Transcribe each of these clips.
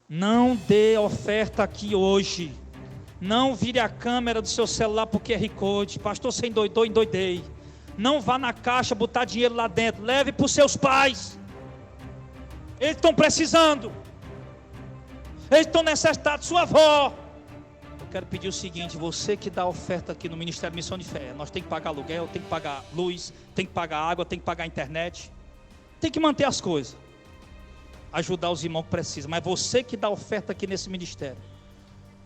Não dê oferta aqui hoje. Não vire a câmera do seu celular por QR Code. Pastor, você endoidou, endoidei. Não vá na caixa botar dinheiro lá dentro. Leve para os seus pais. Eles estão precisando. Eles estão necessitados. Sua avó. Eu quero pedir o seguinte: você que dá oferta aqui no Ministério Missão de Fé, nós tem que pagar aluguel, tem que pagar luz, tem que pagar água, tem que pagar internet, tem que manter as coisas, ajudar os irmãos que precisam. Mas você que dá oferta aqui nesse ministério,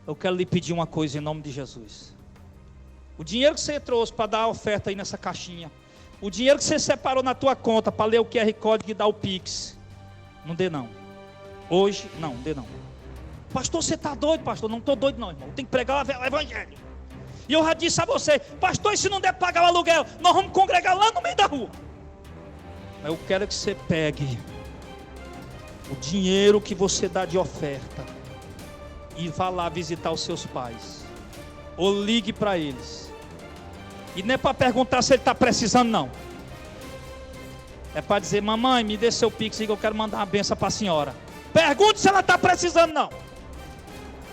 eu quero lhe pedir uma coisa em nome de Jesus. O dinheiro que você trouxe para dar a oferta aí nessa caixinha, o dinheiro que você separou na tua conta para ler o QR Code e dar o Pix, não dê não. Hoje não dê não. Pastor, você está doido? Pastor, não estou doido não, irmão. Tem que pregar o evangelho. E eu já disse a você: pastor, e se não der para pagar o aluguel, nós vamos congregar lá no meio da rua. Mas eu quero que você pegue o dinheiro que você dá de oferta e vá lá visitar os seus pais, ou ligue para eles. E não é para perguntar se ele está precisando não. É para dizer: mamãe, me dê seu Pix aí que eu quero mandar uma benção para a senhora. Pergunte se ela está precisando não.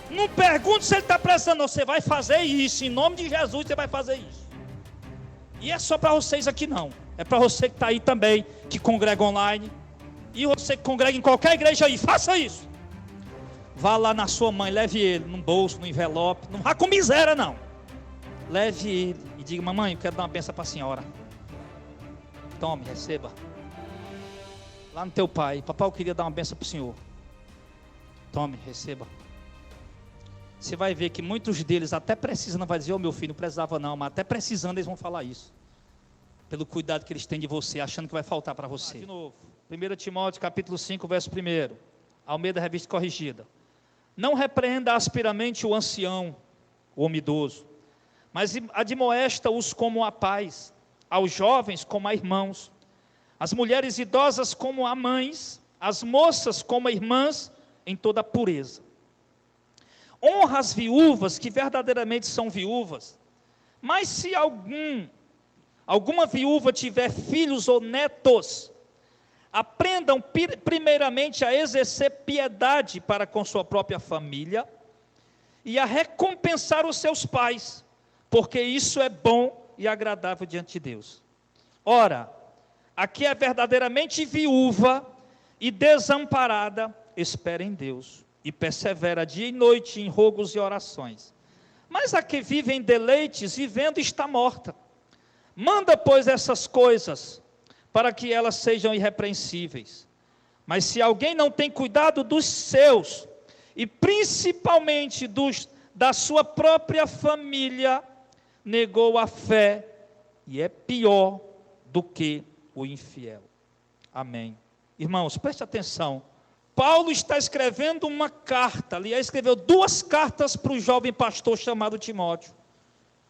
Não pergunte se ele está precisando não. Você vai fazer isso, em nome de Jesus você vai fazer isso. E é só para vocês aqui não. É para você que está aí também, que congrega online. E você que congrega em qualquer igreja aí, faça isso. Vá lá na sua mãe, leve ele no bolso, no envelope. Não vá com miséria não. Leve ele e diga: mamãe, eu quero dar uma benção para a senhora. Tome, receba. Lá no teu pai: papai, eu queria dar uma benção para o senhor. Tome, receba. Você vai ver que muitos deles até precisando, vai dizer: ô meu filho, não precisava não, mas até precisando eles vão falar isso. Pelo cuidado que eles têm de você, achando que vai faltar para você. De novo, 1 Timóteo capítulo 5, verso 1, Almeida Revista Corrigida. Não repreenda asperamente o ancião, o homem idoso, mas admoesta-os como a pais, aos jovens como a irmãos, as mulheres idosas como a mães, as moças como a irmãs, em toda a pureza. Honra as viúvas que verdadeiramente são viúvas, mas se alguma viúva tiver filhos ou netos, aprendam primeiramente a exercer piedade para com sua própria família e a recompensar os seus pais, porque isso é bom e agradável diante de Deus. Ora, a que é verdadeiramente viúva e desamparada, espera em Deus e persevera dia e noite em rogos e orações. Mas a que vive em deleites, vivendo está morta. Manda, pois, essas coisas, para que elas sejam irrepreensíveis. Mas se alguém não tem cuidado dos seus, e principalmente da sua própria família, negou a fé, e é pior do que o infiel. Amém. Irmãos, preste atenção. Paulo está escrevendo uma carta, aliás, escreveu 2 cartas para o jovem pastor chamado Timóteo,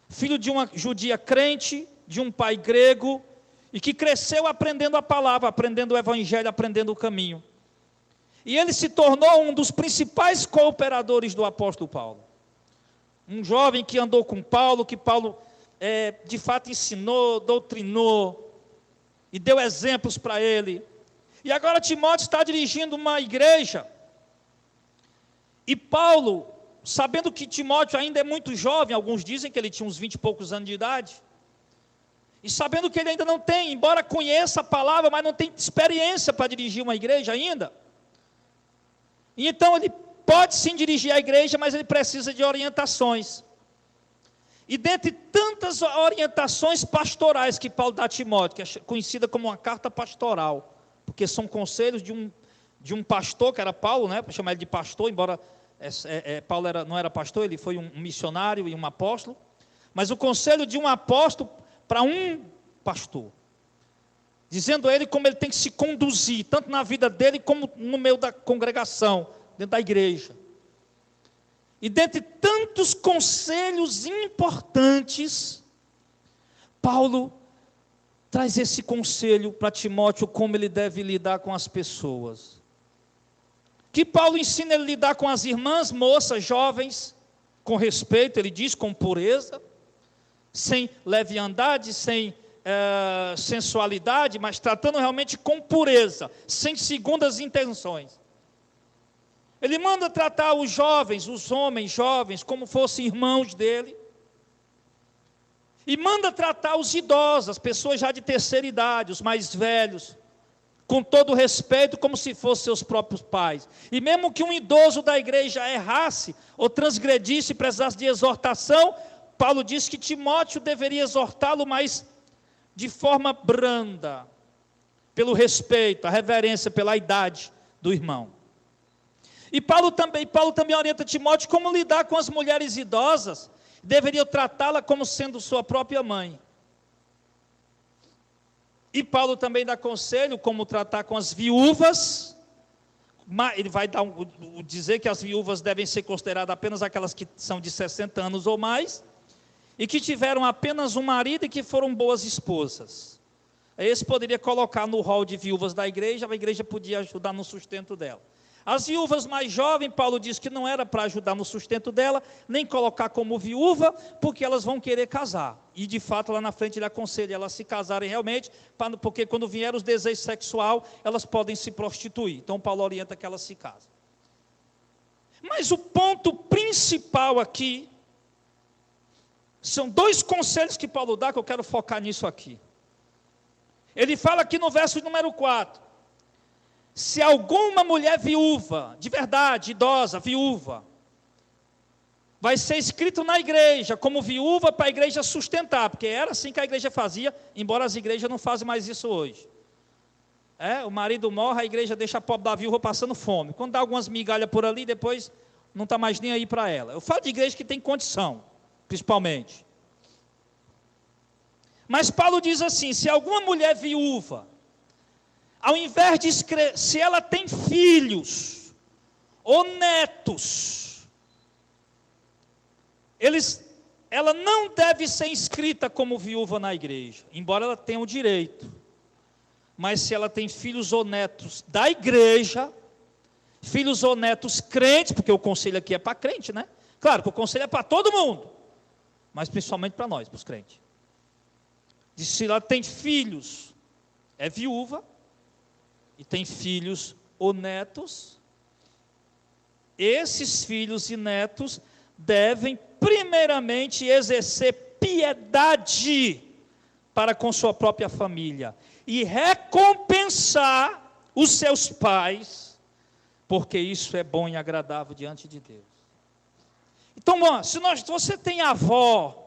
filho de uma judia crente, de um pai grego, e que cresceu aprendendo a palavra, aprendendo o evangelho, aprendendo o caminho. E ele se tornou um dos principais cooperadores do apóstolo Paulo. Um jovem que andou com Paulo, que Paulo de fato ensinou, doutrinou, e deu exemplos para ele. E agora Timóteo está dirigindo uma igreja, e Paulo, sabendo que Timóteo ainda é muito jovem, alguns dizem que ele tinha uns 20 e poucos anos de idade, e sabendo que ele ainda não tem, embora conheça a palavra, mas não tem experiência para dirigir uma igreja ainda, e então ele pode sim dirigir a igreja, mas ele precisa de orientações. E dentre tantas orientações pastorais que Paulo dá a Timóteo, que é conhecida como uma carta pastoral, porque são conselhos de um pastor, que era Paulo, né, para chamar ele de pastor, embora Paulo não era pastor, ele foi um missionário e um apóstolo, mas o conselho de um apóstolo para um pastor, dizendo a ele como ele tem que se conduzir, tanto na vida dele, como no meio da congregação, dentro da igreja. E dentre tantos conselhos importantes, Paulo traz esse conselho para Timóteo, como ele deve lidar com as pessoas. Que Paulo ensina ele a lidar com as irmãs, moças, jovens, com respeito, ele diz, com pureza, sem leviandade, sem sensualidade, mas tratando realmente com pureza, sem segundas intenções. Ele manda tratar os jovens, os homens jovens, como fossem irmãos dele. E manda tratar os idosos, as pessoas já de terceira idade, os mais velhos, com todo respeito, como se fossem seus próprios pais. E mesmo que um idoso da igreja errasse, ou transgredisse e precisasse de exortação, Paulo diz que Timóteo deveria exortá-lo, mas de forma branda, pelo respeito, a reverência pela idade do irmão. E Paulo também orienta Timóteo como lidar com as mulheres idosas, deveria tratá-la como sendo sua própria mãe. E Paulo também dá conselho como tratar com as viúvas. Ele vai dizer que as viúvas devem ser consideradas apenas aquelas que são de 60 anos ou mais, e que tiveram apenas um marido e que foram boas esposas. Esse poderia colocar no rol de viúvas da igreja, a igreja podia ajudar no sustento dela. As viúvas mais jovens, Paulo diz que não era para ajudar no sustento dela, nem colocar como viúva, porque elas vão querer casar. E de fato lá na frente ele aconselha elas se casarem realmente, porque quando vier os desejos sexuais, elas podem se prostituir. Então Paulo orienta que elas se casem. Mas o ponto principal aqui, são dois conselhos que Paulo dá, que eu quero focar nisso aqui. Ele fala aqui no verso número 4, se alguma mulher viúva, de verdade, idosa, viúva, vai ser escrito na igreja, como viúva para a igreja sustentar, porque era assim que a igreja fazia, embora as igrejas não fazem mais isso hoje. O marido morre, a igreja deixa a pobre da viúva passando fome. Quando dá algumas migalhas por ali, depois não está mais nem aí para ela. Eu falo de igreja que tem condição, principalmente. Mas Paulo diz assim, se alguma mulher viúva, ao invés de escrever, se ela tem filhos ou netos, ela não deve ser inscrita como viúva na igreja, embora ela tenha o direito. Mas se ela tem filhos ou netos da igreja, filhos ou netos crentes, porque o conselho aqui é para crente, né? Claro que o conselho é para todo mundo, mas principalmente para nós, para os crentes. Diz, se ela tem filhos, é viúva, e tem filhos ou netos, esses filhos e netos devem primeiramente exercer piedade para com sua própria família e recompensar os seus pais, porque isso é bom e agradável diante de Deus. Então, se você tem avó,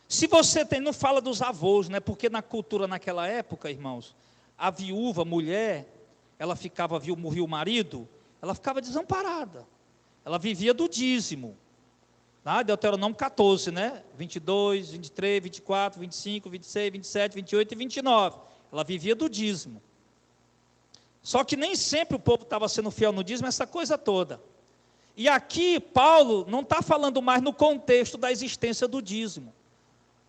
se você tem, não fala dos avós, né? Porque na cultura naquela época, irmãos, a viúva, mulher, ela ficava, morria o marido, ela ficava desamparada. Ela vivia do dízimo. Deuteronômio 14, né? 22, 23, 24, 25, 26, 27, 28 e 29. Ela vivia do dízimo. Só que nem sempre o povo estava sendo fiel no dízimo, essa coisa toda. E aqui, Paulo não está falando mais no contexto da existência do dízimo.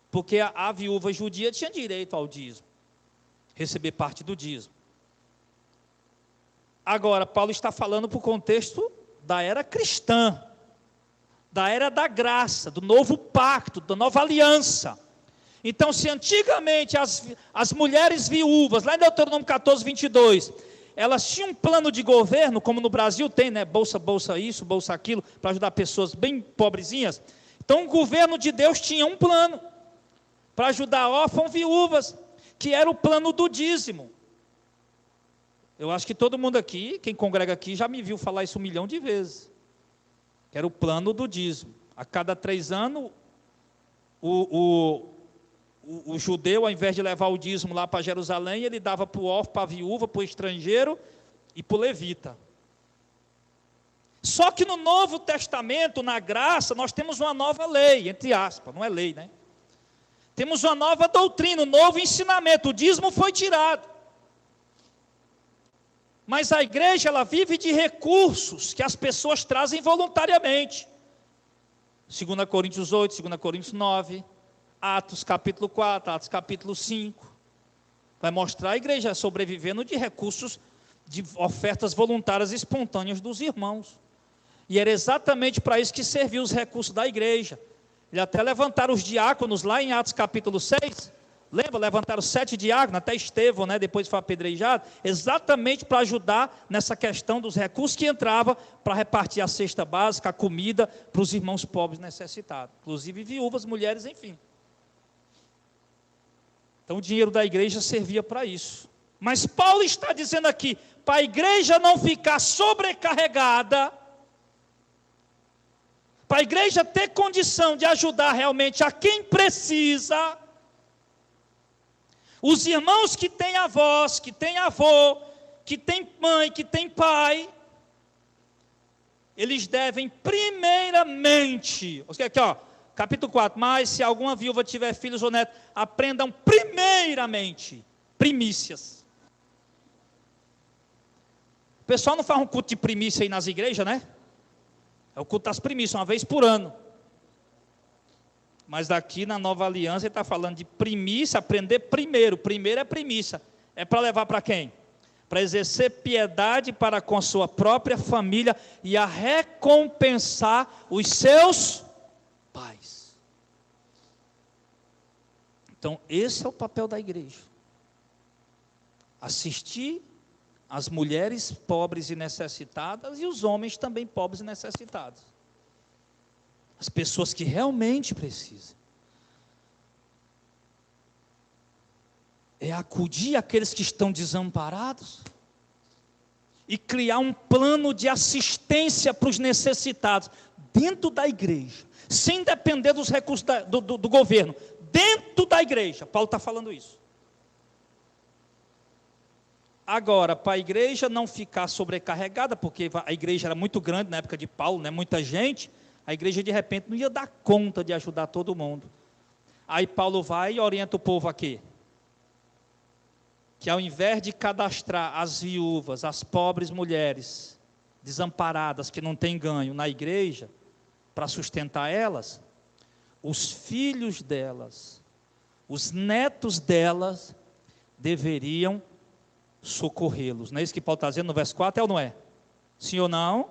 Porque a viúva judia tinha direito ao dízimo, receber parte do dízimo. Agora, Paulo está falando para o contexto da era cristã, da era da graça, do novo pacto, da nova aliança. Então, se antigamente as mulheres viúvas, lá em Deuteronômio 14, 22, elas tinham um plano de governo, como no Brasil tem, né? Bolsa isso, bolsa aquilo, para ajudar pessoas bem pobrezinhas. Então, o governo de Deus tinha um plano para ajudar órfãos, viúvas, que era o plano do dízimo. Eu acho que todo mundo aqui, quem congrega aqui, já me viu falar isso 1 milhão de vezes. Que era o plano do dízimo. A cada 3 anos, o judeu, ao invés de levar o dízimo lá para Jerusalém, ele dava para o órfão, para a viúva, para o estrangeiro e para o levita. Só que no Novo Testamento, na graça, nós temos uma nova lei, entre aspas, não é lei, né? Temos uma nova doutrina, um novo ensinamento. O dízimo foi tirado. Mas a igreja, ela vive de recursos que as pessoas trazem voluntariamente. 2 Coríntios 8, 2 Coríntios 9, Atos capítulo 4, Atos capítulo 5. Vai mostrar a igreja sobrevivendo de recursos, de ofertas voluntárias espontâneas dos irmãos. E era exatamente para isso que serviam os recursos da igreja. Ele até levantaram os diáconos lá em Atos capítulo 6, Lembra? Levantaram 7 diáconos, até Estevão, né? Depois foi apedrejado, exatamente para ajudar nessa questão dos recursos que entrava para repartir a cesta básica, a comida para os irmãos pobres necessitados, inclusive viúvas, mulheres, enfim. Então o dinheiro da igreja servia para isso. Mas Paulo está dizendo aqui, para a igreja não ficar sobrecarregada, para a igreja ter condição de ajudar realmente a quem precisa, os irmãos que têm avós, que têm avô, que têm mãe, que têm pai, eles devem primeiramente, aqui ó, capítulo 4, mas se alguma viúva tiver filhos ou netos, aprendam primeiramente, primícias. O pessoal não faz um culto de primícia aí nas igrejas, né? É o culto das primícias, uma vez por ano. Mas daqui na Nova Aliança ele está falando de primícia, aprender primeiro. Primeiro é primícia. É para levar para quem? Para exercer piedade para com a sua própria família e a recompensar os seus pais. Então esse é o papel da igreja. Assistir as mulheres pobres e necessitadas e os homens também pobres e necessitados. As pessoas que realmente precisam. É acudir aqueles que estão desamparados e criar um plano de assistência para os necessitados dentro da igreja, sem depender dos recursos do governo, dentro da igreja. Paulo está falando isso. Agora, para a igreja não ficar sobrecarregada, porque a igreja era muito grande na época de Paulo, né, muita gente, a igreja de repente não ia dar conta de ajudar todo mundo. Aí Paulo vai e orienta o povo aqui, que ao invés de cadastrar as viúvas, as pobres mulheres, desamparadas, que não têm ganho na igreja, para sustentar elas, os filhos delas, os netos delas, deveriam socorrê-los. Não é isso que Paulo está dizendo no verso 4, é ou não é? Sim ou não?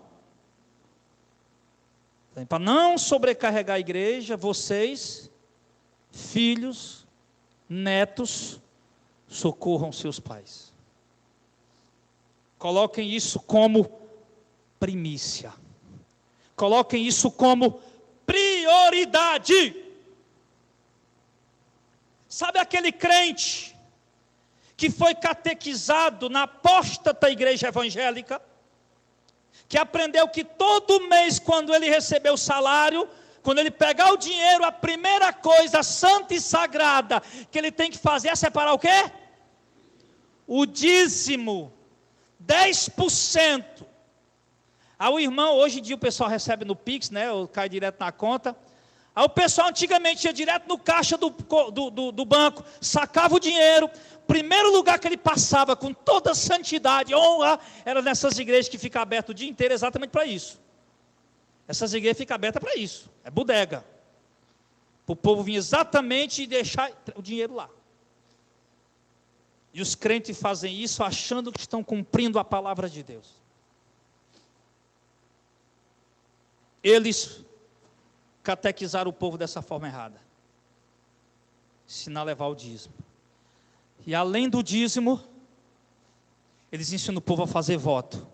Para não sobrecarregar a igreja, vocês, filhos, netos, socorram seus pais. Coloquem isso como primícia. Coloquem isso como prioridade. Sabe aquele crente que foi catequizado na apóstata igreja evangélica, que aprendeu que todo mês, quando ele receber o salário, quando ele pegar o dinheiro, a primeira coisa santa e sagrada que ele tem que fazer é separar o quê? O dízimo, 10%. Aí o irmão, hoje em dia o pessoal recebe no Pix, né, ou cai direto na conta. Aí o pessoal antigamente ia direto no caixa do banco, sacava o dinheiro. Primeiro lugar que ele passava com toda santidade, honra, era nessas igrejas que ficam abertas o dia inteiro exatamente para isso. Essas igrejas ficam abertas para isso, é bodega. Para o povo vir exatamente e deixar o dinheiro lá. E os crentes fazem isso achando que estão cumprindo a palavra de Deus. Eles catequizaram o povo dessa forma errada. Ensinar a levar o dízimo. E além do dízimo, eles ensinam o povo a fazer voto.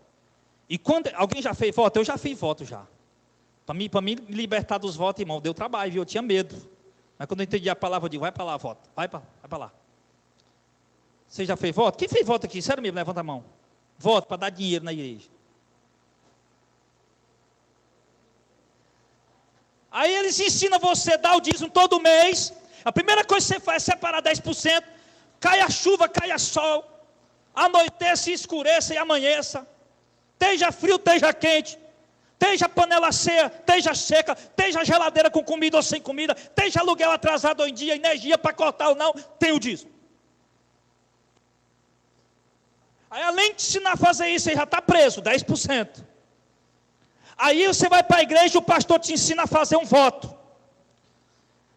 E quando alguém já fez voto? Eu já fiz voto já. Para mim me libertar dos votos, irmão, deu trabalho, viu? Eu tinha medo. Mas quando eu entendi a palavra, eu digo, vai para lá, voto. Vai para lá. Você já fez voto? Quem fez voto aqui? Sério mesmo, levanta a mão. Voto para dar dinheiro na igreja. Aí eles ensinam você a dar o dízimo todo mês. A primeira coisa que você faz é separar 10%. Cai a chuva, cai a sol. Anoiteça e escureça e amanheça. Esteja frio, esteja quente. Esteja panela cheia, esteja seca. Esteja geladeira com comida ou sem comida. Esteja aluguel atrasado ou em dia, energia para cortar ou não. Tem o dízimo. Aí além de ensinar a fazer isso, você já está preso, 10%. Aí você vai para a igreja e o pastor te ensina a fazer um voto.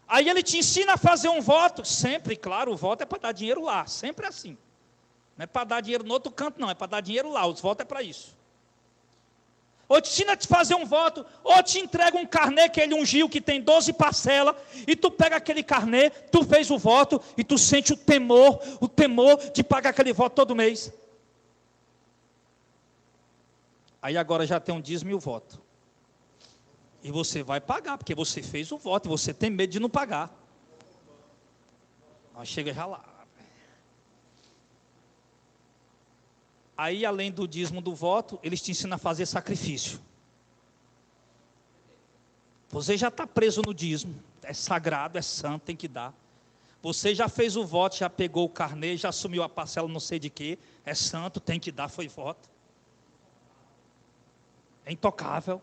Aí ele te ensina a fazer um voto, sempre, claro, o voto é para dar dinheiro lá, sempre assim. Não é para dar dinheiro no outro canto não, é para dar dinheiro lá, os votos é para isso. ou te ensina a te fazer um voto, ou te entrega um carnê que ele ungiu, que tem 12 parcelas, e tu pega aquele carnê, tu fez o voto, e tu sente o temor de pagar aquele voto todo mês. Aí agora já tem um dízimo e o voto. E você vai pagar, porque você fez o voto, e você tem medo de não pagar. Aí chega já lá. Aí, além do dízimo do voto, eles te ensinam a fazer sacrifício. Você já está preso no dízimo, é sagrado, é santo, tem que dar. Você já fez o voto, já pegou o carnê, já assumiu a parcela não sei de quê, é santo, tem que dar, foi voto. É intocável.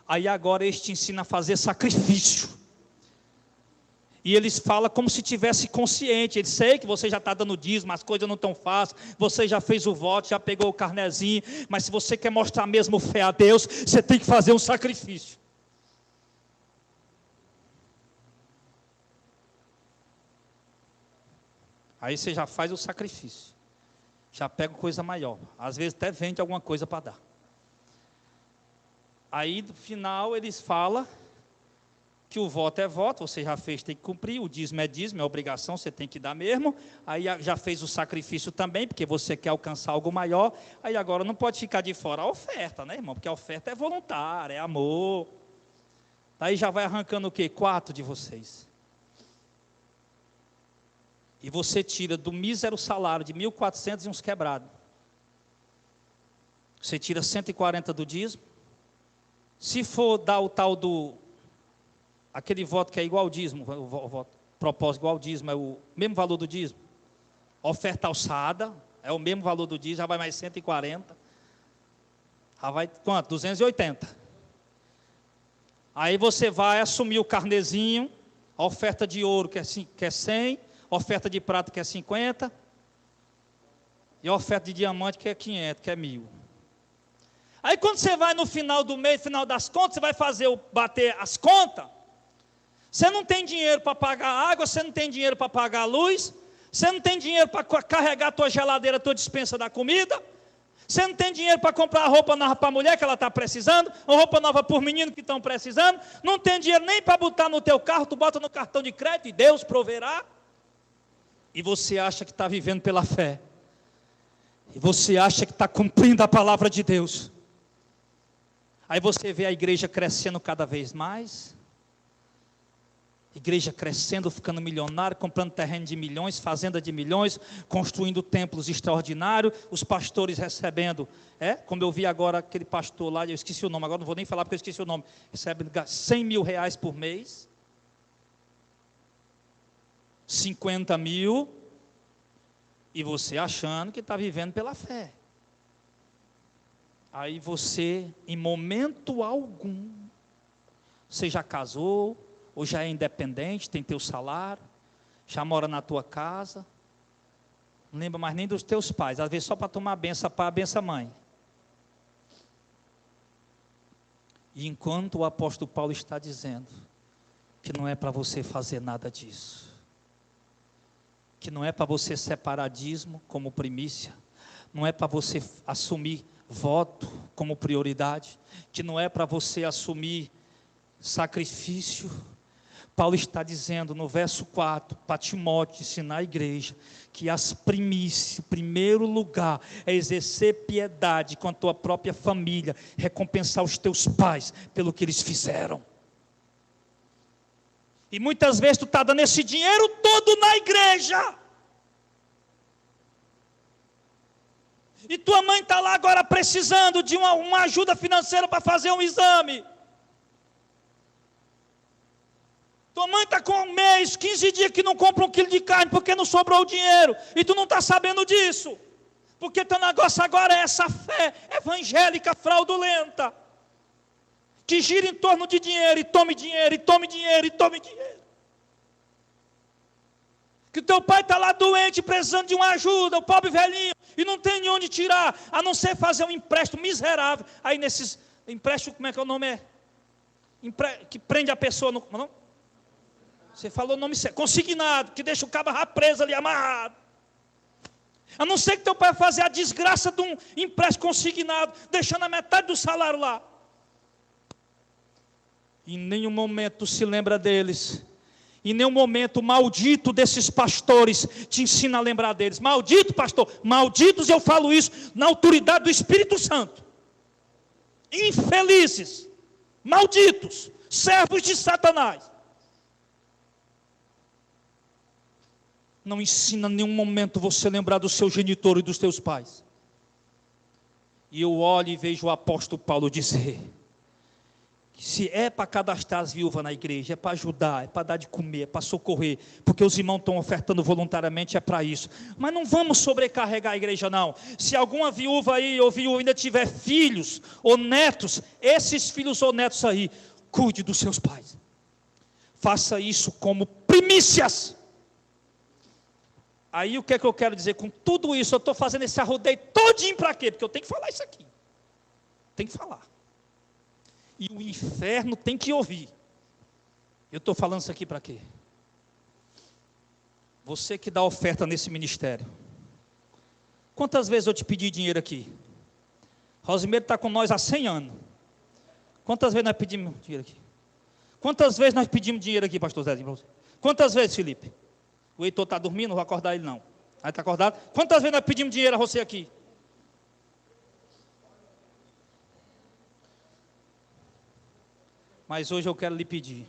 Aí agora eles te ensinam a fazer sacrifício. E eles falam como se tivesse consciente. Eles sei que você já está dando dízimo, as coisas não estão fáceis, você já fez o voto, já pegou o carnezinho, mas se você quer mostrar mesmo fé a Deus, você tem que fazer um sacrifício. Aí você já faz o sacrifício, já pega coisa maior, às vezes até vende alguma coisa para dar. Aí no final eles falam que o voto é voto, você já fez, tem que cumprir, o dízimo, é obrigação, você tem que dar mesmo, aí já fez o sacrifício também, porque você quer alcançar algo maior, aí agora não pode ficar de fora a oferta, né, irmão? Porque a oferta é voluntária, é amor. Aí já vai arrancando o quê? 4 de vocês. E você tira do mísero salário de 1.400 e uns quebrados. Você tira 140 do dízimo. Se for dar o tal do... aquele voto que é igual ao dízimo, o voto, propósito igual ao dízimo, é o mesmo valor do dízimo. Oferta alçada, é o mesmo valor do dízimo, já vai mais 140. Já vai quanto? 280. Aí você vai assumir o carnezinho, a oferta de ouro que é 100, a oferta de prata que é 50, e a oferta de diamante que é 500, que é 1.000. Aí quando você vai no final do mês, final das contas, você vai bater as contas. Você não tem dinheiro para pagar a água, você não tem dinheiro para pagar a luz, você não tem dinheiro para carregar a tua geladeira, a tua despensa da comida, você não tem dinheiro para comprar roupa nova para a mulher que ela está precisando, ou roupa nova para os meninos que estão precisando, não tem dinheiro nem para botar no teu carro, tu bota no cartão de crédito e Deus proverá. E você acha que está vivendo pela fé, e você acha que está cumprindo a palavra de Deus. Aí você vê a igreja crescendo cada vez mais, igreja crescendo, ficando milionário, comprando terreno de milhões, fazenda de milhões, construindo templos extraordinários, os pastores recebendo, como eu vi agora aquele pastor lá, eu esqueci o nome, agora não vou nem falar porque eu esqueci o nome, recebe 100 mil reais por mês, 50 mil, e você achando que está vivendo pela fé. Aí você, em momento algum, você já casou, ou já é independente, tem teu salário, já mora na tua casa, não lembra mais nem dos teus pais, às vezes só para tomar a benção pai, a benção mãe. E enquanto o apóstolo Paulo está dizendo que não é para você fazer nada disso, que não é para você separar dízimo como primícia, não é para você assumir voto como prioridade, que não é para você assumir sacrifício. Paulo está dizendo no verso 4, para Timóteo, ensinar a igreja, que as primícias, o primeiro lugar, é exercer piedade com a tua própria família, recompensar os teus pais pelo que eles fizeram. E muitas vezes tu está dando esse dinheiro todo na igreja. E tua mãe está lá agora precisando de uma ajuda financeira para fazer um exame. Tua mãe está com 1 mês, 15 dias que não compra 1 quilo de carne porque não sobrou o dinheiro. E tu não está sabendo disso. Porque teu negócio agora é essa fé evangélica fraudulenta. Que gira em torno de dinheiro, e tome dinheiro, e tome dinheiro, e tome dinheiro. Que teu pai está lá doente, precisando de uma ajuda, o pobre velhinho, e não tem de onde tirar, a não ser fazer um empréstimo miserável. Aí nesses empréstimos, como é que é o nome? Que prende a pessoa no... Não? Você falou o nome certo, consignado, que deixa o cabo preso ali, amarrado. A não ser que teu pai vai fazer a desgraça de um empréstimo consignado, deixando a metade do salário lá. Em nenhum momento tu se lembra deles. Em nenhum momento o maldito desses pastores te ensina a lembrar deles. Maldito pastor, malditos, eu falo isso na autoridade do Espírito Santo. Infelizes, malditos, servos de Satanás. Não ensina em nenhum momento você lembrar do seu genitor e dos teus pais. E eu olho e vejo o apóstolo Paulo dizer: que se é para cadastrar as viúvas na igreja, é para ajudar, é para dar de comer, é para socorrer, porque os irmãos estão ofertando voluntariamente, é para isso. Mas não vamos sobrecarregar a igreja não. Se alguma viúva aí ou viúva ainda tiver filhos ou netos, esses filhos ou netos aí, cuide dos seus pais. Faça isso como primícias. Aí o que é que eu quero dizer com tudo isso? Eu estou fazendo esse arrodeio todinho para quê? Porque eu tenho que falar isso aqui. Tem que falar. E o inferno tem que ouvir. Eu estou falando isso aqui para quê? Você que dá oferta nesse ministério. Quantas vezes eu te pedi dinheiro aqui? Rosimeiro está com nós há 100 anos. Quantas vezes nós pedimos dinheiro aqui? Quantas vezes nós pedimos dinheiro aqui, pastor Zé? Quantas vezes, Felipe? O Heitor está dormindo, não vou acordar ele não. Aí está acordado? Quantas vezes nós pedimos dinheiro a você aqui? Mas hoje eu quero lhe pedir.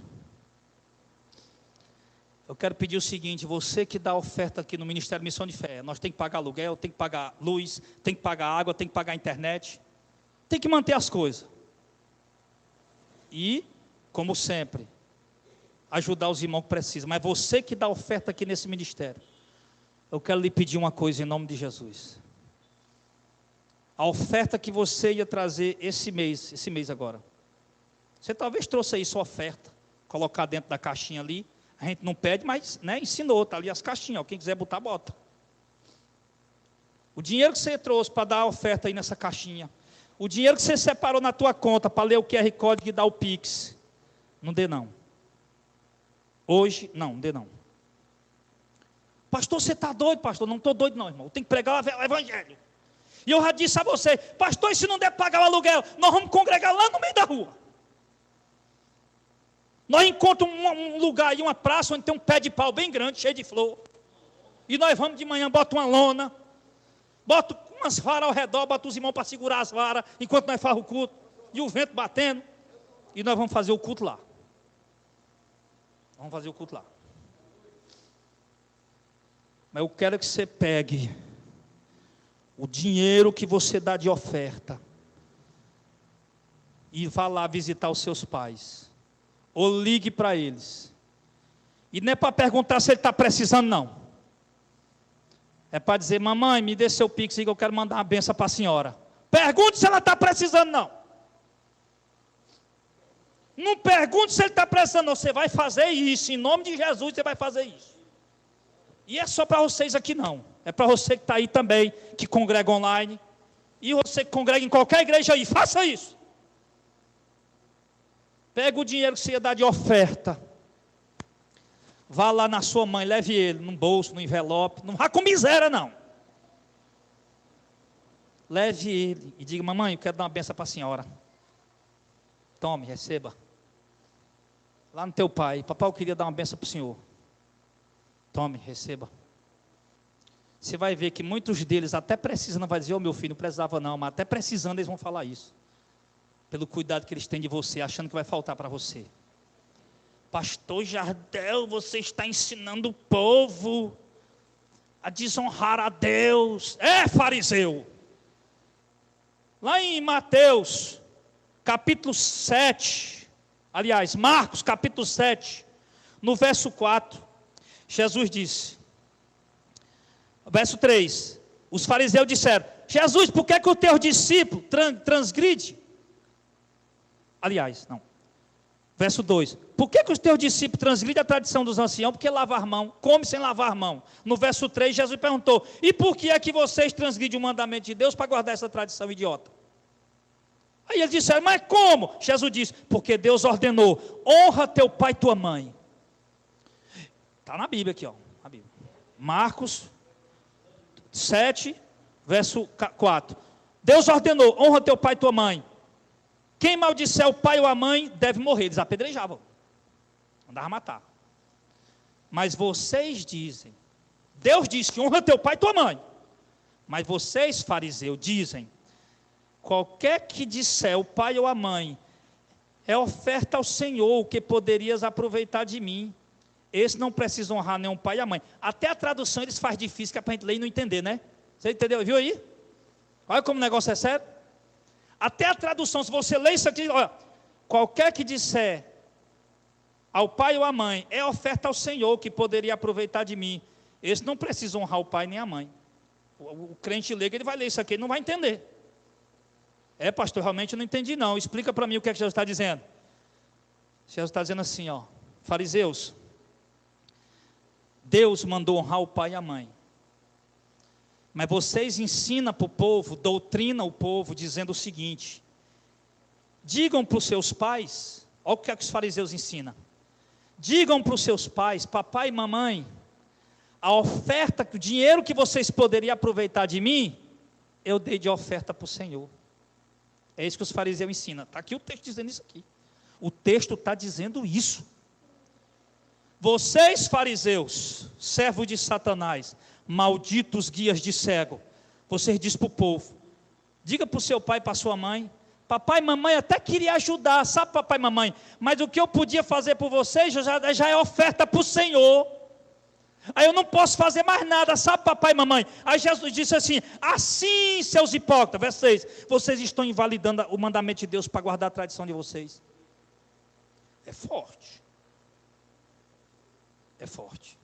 Eu quero pedir o seguinte: você que dá oferta aqui no Ministério Missão de Fé, nós tem que pagar aluguel, tem que pagar luz, tem que pagar água, tem que pagar internet, tem que manter as coisas. E, como sempre, ajudar os irmãos que precisam. Mas você que dá oferta aqui nesse ministério, eu quero lhe pedir uma coisa em nome de Jesus. A oferta que você ia trazer esse mês agora, você talvez trouxe aí sua oferta, colocar dentro da caixinha ali. A gente não pede, mas ensinou, está ali as caixinhas, quem quiser botar, bota. O dinheiro que você trouxe para dar a oferta aí nessa caixinha, o dinheiro que você separou na tua conta para ler o QR Code e dar o Pix, não dê não. Hoje, não dê não. Pastor, você está doido, pastor? Não estou doido não, irmão. Eu tenho que pregar o evangelho. E eu já disse a você: pastor, e se não der para pagar o aluguel, nós vamos congregar lá no meio da rua. Nós encontramos um lugar aí, uma praça, onde tem um pé de pau bem grande, cheio de flor. E nós vamos de manhã, bota uma lona, bota umas varas ao redor, bota os irmãos para segurar as varas, enquanto nós fazemos o culto. E o vento batendo. E nós vamos fazer o culto lá. Vamos fazer o culto lá. Mas eu quero que você pegue o dinheiro que você dá de oferta e vá lá visitar os seus pais. Ou ligue para eles. E não é para perguntar se ele está precisando, não. É para dizer: mamãe, me dê seu Pix que eu quero mandar uma benção para a senhora. Pergunte se ela está precisando, não. Não pergunte se ele está precisando, não. Você vai fazer isso, em nome de Jesus você vai fazer isso. E é só para vocês aqui não. É para você que está aí também, que congrega online. E você que congrega em qualquer igreja aí, faça isso. Pega o dinheiro que você ia dar de oferta. Vá lá na sua mãe, leve ele num bolso, no envelope. Não vá com miséria não. Leve ele e diga: mamãe, eu quero dar uma benção para a senhora. Tome, receba. Lá no teu pai: papai, eu queria dar uma benção para o senhor. Tome, receba. Você vai ver que muitos deles, até precisando, vai dizer: meu filho, não precisava não, mas até precisando eles vão falar isso. Pelo cuidado que eles têm de você, achando que vai faltar para você. Pastor Jardel, você está ensinando o povo a desonrar a Deus. Fariseu. Lá em Mateus, capítulo 7, aliás, Marcos, capítulo 7, no verso 4, Jesus disse, verso 3, os fariseus disseram: Jesus, por que é que o teu discípulo transgride? Aliás, não. Verso 2, por que que os teus discípulos transgridem a tradição dos anciãos? Porque lavar mão, come sem lavar mão. No verso 3, Jesus perguntou: e por que é que vocês transgridem o mandamento de Deus para guardar essa tradição idiota? Aí eles disseram: mas como? Jesus disse: porque Deus ordenou: honra teu pai e tua mãe. Está na Bíblia aqui, ó, na Bíblia. Marcos 7, verso 4. Deus ordenou: honra teu pai e tua mãe. Quem maldisser o pai ou a mãe deve morrer. Eles apedrejavam, mandavam matar. Mas vocês dizem, Deus disse: honra teu pai e tua mãe. Mas vocês, fariseus, dizem: qualquer que disser o pai ou a mãe, é oferta ao Senhor, o que poderias aproveitar de mim. Esse não precisa honrar nem o pai e a mãe. Até a tradução eles fazem difícil, que é para a gente ler e não entender, né? Você entendeu? Viu aí? Olha como o negócio é sério. Até a tradução, se você ler isso aqui, olha, qualquer que disser ao pai ou à mãe, é oferta ao Senhor, que poderia aproveitar de mim. Esse não precisa honrar o pai nem a mãe. O crente leigo, ele vai ler isso aqui, ele não vai entender. Pastor, realmente eu não entendi não. Explica para mim o que é que Jesus está dizendo. Jesus está dizendo assim, ó, fariseus, Deus mandou honrar o pai e a mãe. Mas vocês ensinam para o povo, doutrinam o povo, dizendo o seguinte: digam para os seus pais, olha o que é que os fariseus ensinam. Digam para os seus pais, papai e mamãe, a oferta, o dinheiro que vocês poderiam aproveitar de mim, eu dei de oferta para o Senhor. É isso que os fariseus ensinam. Está aqui o texto dizendo isso aqui. O texto está dizendo isso. Vocês, fariseus, servos de Satanás, malditos guias de cego, vocês dizem para o povo: diga para o seu pai e para a sua mãe, papai e mamãe até queria ajudar, sabe, papai e mamãe, mas o que eu podia fazer por vocês já é oferta para o Senhor. Aí eu não posso fazer mais nada, sabe, papai e mamãe? Aí Jesus disse assim: assim, seus hipócritas, verso 6, vocês estão invalidando o mandamento de Deus para guardar a tradição de vocês. É forte. É forte.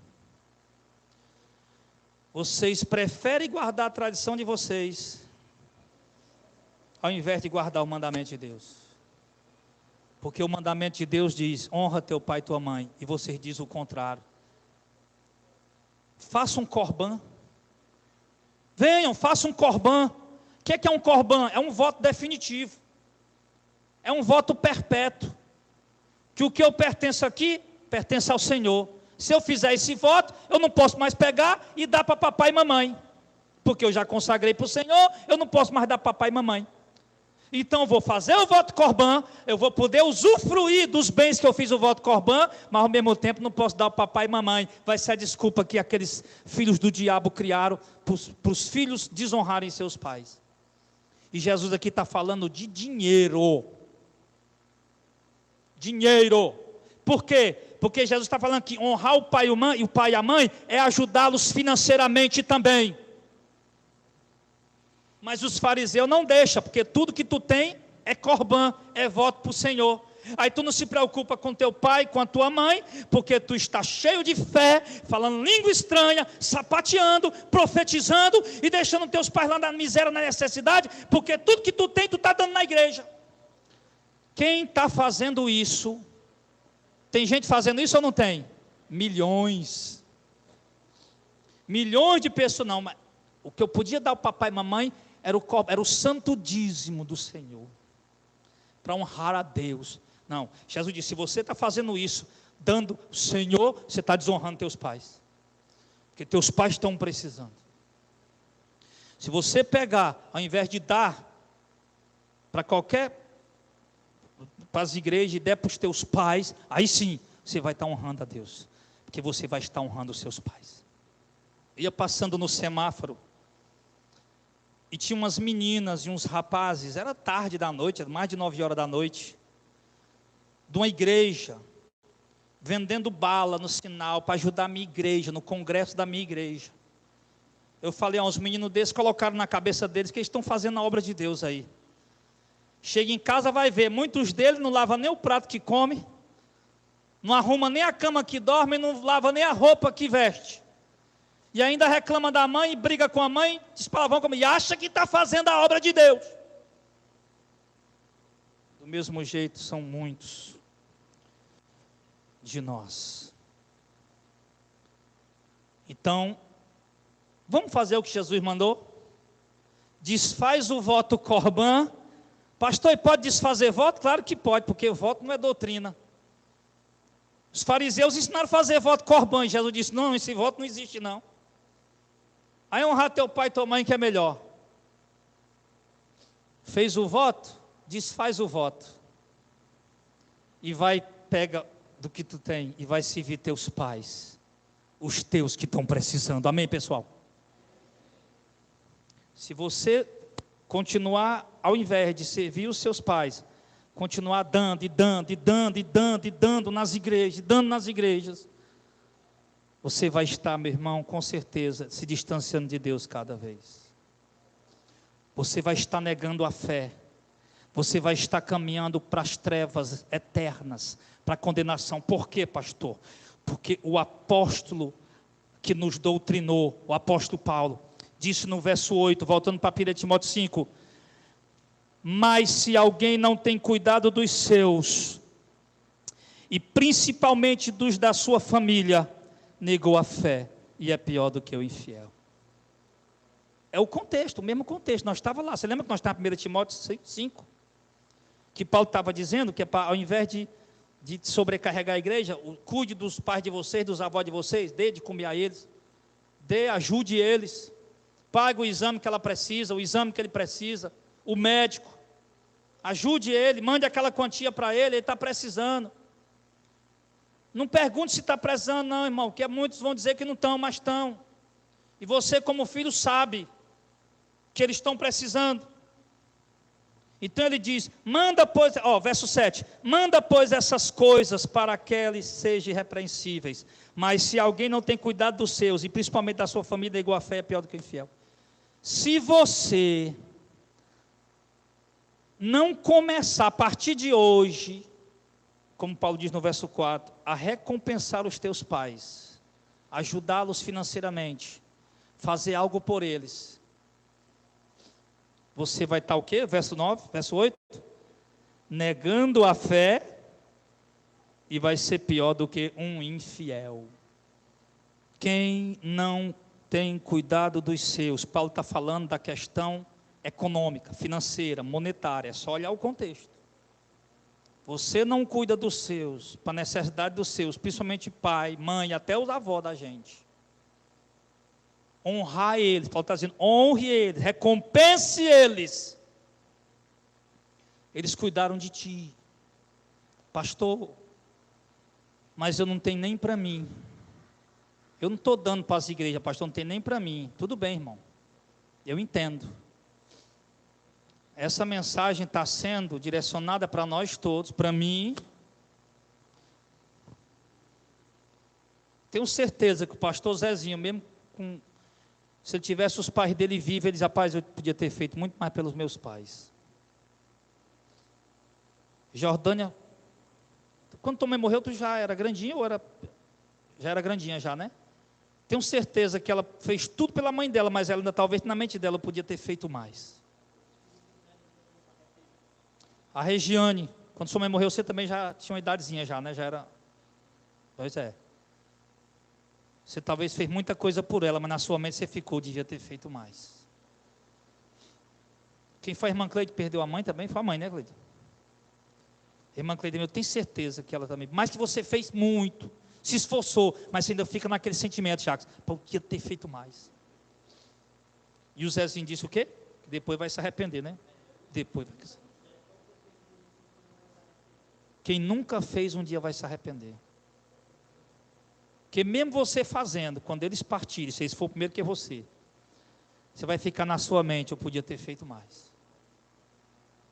Vocês preferem guardar a tradição de vocês, ao invés de guardar o mandamento de Deus. Porque o mandamento de Deus diz: honra teu pai e tua mãe, e vocês dizem o contrário. Faça um corbã. Venham, faça um corbã. O que é um corbã? É um voto definitivo. É um voto perpétuo. Que o que eu pertenço aqui, pertence ao Senhor. Se eu fizer esse voto, eu não posso mais pegar e dar para papai e mamãe. Porque eu já consagrei para o Senhor, eu não posso mais dar para papai e mamãe. Então eu vou fazer o voto corbã, eu vou poder usufruir dos bens que eu fiz o voto corbã, mas ao mesmo tempo não posso dar para papai e mamãe. Vai ser a desculpa que aqueles filhos do diabo criaram para os filhos desonrarem seus pais. E Jesus aqui está falando de dinheiro. Dinheiro. Por quê? Porque Jesus está falando que honrar o pai e a mãe é ajudá-los financeiramente também. Mas os fariseus não deixam, porque tudo que tu tem é corbã, é voto para o Senhor. Aí tu não se preocupa com teu pai, com a tua mãe, porque tu está cheio de fé, falando língua estranha, sapateando, profetizando e deixando teus pais lá na miséria, na necessidade, porque tudo que tu tem, tu está dando na igreja. Quem está fazendo isso? Tem gente fazendo isso ou não tem? Milhões. Milhões de pessoas, não, mas o que eu podia dar ao papai e mamãe era o santo dízimo do Senhor, para honrar a Deus. Não, Jesus disse: se você está fazendo isso, dando o Senhor, você está desonrando teus pais, porque teus pais estão precisando. Se você pegar, ao invés de dar para as igrejas e der para os teus pais, aí sim, você vai estar honrando a Deus, porque você vai estar honrando os seus pais. Eu ia passando no semáforo, e tinha umas meninas e uns rapazes, era tarde da noite, mais de 9 horas da noite, de uma igreja, vendendo bala no sinal, para ajudar a minha igreja, no congresso da minha igreja. Eu falei, uns meninos desses colocaram na cabeça deles que eles estão fazendo a obra de Deus aí. Chega em casa, vai ver, muitos deles não lavam nem o prato que come, não arruma nem a cama que dorme, não lava nem a roupa que veste. E ainda reclama da mãe, e briga com a mãe, diz palavrão como, e acha que está fazendo a obra de Deus. Do mesmo jeito são muitos de nós. Então, vamos fazer o que Jesus mandou? Desfaz o voto corbã. Pastor, e pode desfazer voto? Claro que pode, porque voto não é doutrina. Os fariseus ensinaram a fazer voto corbã, e Jesus disse: não, esse voto não existe não. Aí honrar teu pai e tua mãe que é melhor. Fez o voto, desfaz o voto. E vai, pega do que tu tem e vai servir teus pais. Os teus que estão precisando. Amém, pessoal? Se você continuar, ao invés de servir os seus pais, continuar dando e dando e dando e dando e dando nas igrejas, você vai estar, meu irmão, com certeza, se distanciando de Deus cada vez. Você vai estar negando a fé. Você vai estar caminhando para as trevas eternas, para a condenação. Por quê, pastor? Porque o apóstolo que nos doutrinou, o apóstolo Paulo, disse no verso 8, voltando para 1 Timóteo 5, mas se alguém não tem cuidado dos seus, e principalmente dos da sua família, negou a fé, e é pior do que o infiel. É o contexto, o mesmo contexto, nós estávamos lá, você lembra que nós estávamos em 1 Timóteo 5? Que Paulo estava dizendo que ao invés de sobrecarregar a igreja, cuide dos pais de vocês, dos avós de vocês, dê de comer a eles, ajude eles, pague o exame que ela precisa, o exame que ele precisa, o médico, ajude ele, mande aquela quantia para ele está precisando. Não pergunte se está precisando não, irmão, porque muitos vão dizer que não estão, mas estão. E você como filho sabe que eles estão precisando. Então ele diz, manda pois, verso 7, manda pois essas coisas para que eles sejam irrepreensíveis, mas se alguém não tem cuidado dos seus, e principalmente da sua família, igual a fé é pior do que o infiel. Se você não começar a partir de hoje, como Paulo diz no verso 4, a recompensar os teus pais, ajudá-los financeiramente, fazer algo por eles, você vai estar o quê? Verso 9, verso 8. Negando a fé, e vai ser pior do que um infiel. Quem não tem cuidado dos seus, Paulo está falando da questão econômica, financeira, monetária, é só olhar o contexto. Você não cuida dos seus, para a necessidade dos seus, principalmente pai, mãe, até os avós da gente. Honrar eles, Paulo está dizendo, honre eles, recompense eles. Eles cuidaram de ti. Pastor, mas eu não tenho nem para mim. Eu não estou dando para as igrejas, pastor, não tem nem para mim. Tudo bem, irmão, eu entendo. Essa mensagem está sendo direcionada para nós todos, para mim. Tenho certeza que o pastor Zezinho, mesmo se ele tivesse os pais dele vivos, ele diz, rapaz, eu podia ter feito muito mais pelos meus pais. Jordânia, quando tua mãe morreu, tu já era grandinha ou já era grandinha já, né? Tenho certeza que ela fez tudo pela mãe dela, mas ela ainda talvez na mente dela podia ter feito mais. A Regiane, quando sua mãe morreu, você também já tinha uma idadezinha já, né? Já era. Pois é. Você talvez fez muita coisa por ela, mas na sua mente você ficou, devia ter feito mais. Quem foi a irmã Cleide perdeu a mãe também? Foi a mãe, né, Cleide? Irmã Cleide, eu tenho certeza que ela também. Mas que você fez muito, se esforçou, mas você ainda fica naquele sentimento, Jacques, podia ter feito mais. E o Zezinho disse o quê? Depois vai se arrepender, né? Depois vai se... Quem nunca fez, um dia vai se arrepender. Porque mesmo você fazendo, quando eles partirem, se eles for primeiro que você vai ficar na sua mente, eu podia ter feito mais.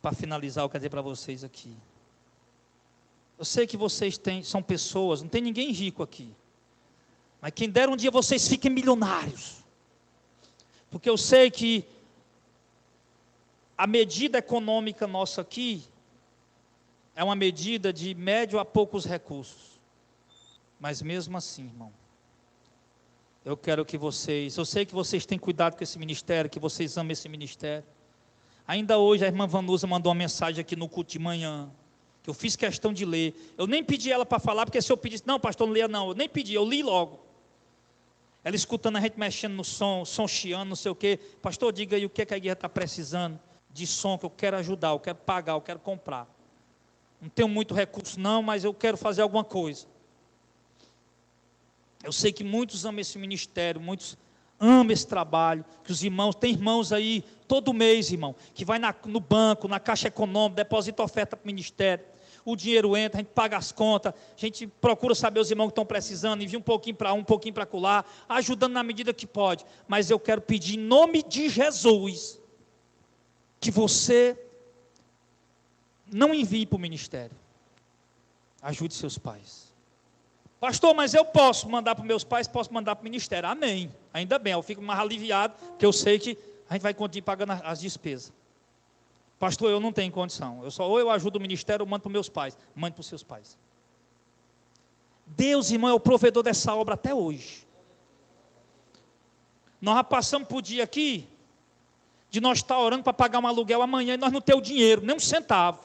Para finalizar, eu quero dizer para vocês aqui. Eu sei que vocês são pessoas, não tem ninguém rico aqui. Mas quem dera um dia vocês fiquem milionários. Porque eu sei que a medida econômica nossa aqui é uma medida de médio a poucos recursos. Mas mesmo assim, irmão, eu quero que vocês, eu sei que vocês têm cuidado com esse ministério, que vocês amam esse ministério. Ainda hoje a irmã Vanusa mandou uma mensagem aqui no culto de manhã, que eu fiz questão de ler. Eu nem pedi ela para falar, porque se eu pedisse, não pastor, não leia não, eu nem pedi, eu li logo. Ela escutando a gente mexendo no som chiando, não sei o quê. Pastor, diga aí o que a igreja está precisando de som, que eu quero ajudar, eu quero pagar, eu quero comprar. Não tenho muito recurso não, mas eu quero fazer alguma coisa. Eu sei que muitos amam esse ministério, muitos Amo esse trabalho, que os irmãos, tem irmãos aí, todo mês, irmão, que vai no banco, na Caixa Econômica, deposita oferta para o ministério, o dinheiro entra, a gente paga as contas, a gente procura saber os irmãos que estão precisando, envia um pouquinho para um pouquinho para acolá, ajudando na medida que pode. Mas eu quero pedir em nome de Jesus, que você não envie para o ministério, ajude seus pais. Pastor, mas eu posso mandar para os meus pais, posso mandar para o ministério. Amém, ainda bem, eu fico mais aliviado, porque eu sei que a gente vai continuar pagando as despesas. Pastor, eu não tenho condição, ou eu ajudo o ministério ou mando para os meus pais. Mande para os seus pais. Deus, irmão, é o provedor dessa obra até hoje. Nós já passamos por dia aqui, de nós estar orando para pagar um aluguel amanhã, e nós não temos dinheiro, nem um centavo.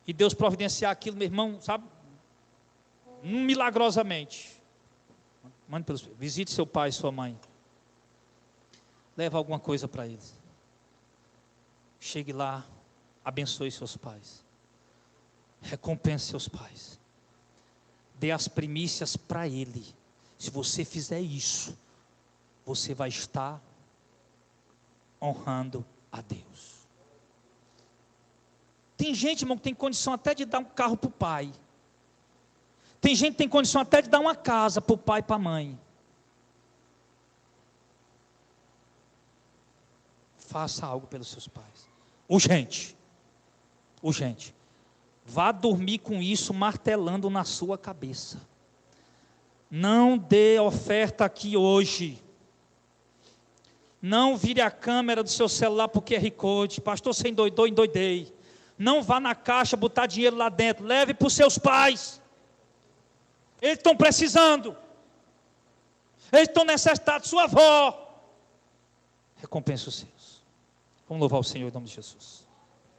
E Deus providenciar aquilo, meu irmão, sabe? Milagrosamente. Mande pelos... Visite seu pai e sua mãe. Leva alguma coisa para eles. Chegue lá, abençoe seus pais. Recompense seus pais. Dê as primícias para ele. Se você fizer isso, você vai estar honrando a Deus. Tem gente, irmão, que tem condição até de dar um carro para o pai. Tem gente que tem condição até de dar uma casa para o pai e para a mãe. Faça algo pelos seus pais. Urgente. Urgente. Vá dormir com isso martelando na sua cabeça. Não dê oferta aqui hoje. Não vire a câmera do seu celular por QR Code. Pastor, você endoidou, endoidei. Não vá na caixa botar dinheiro lá dentro. Leve para os seus pais. Eles estão precisando. Eles estão necessitados. Sua avó. Recompensa os seus. Vamos louvar o Senhor em nome de Jesus.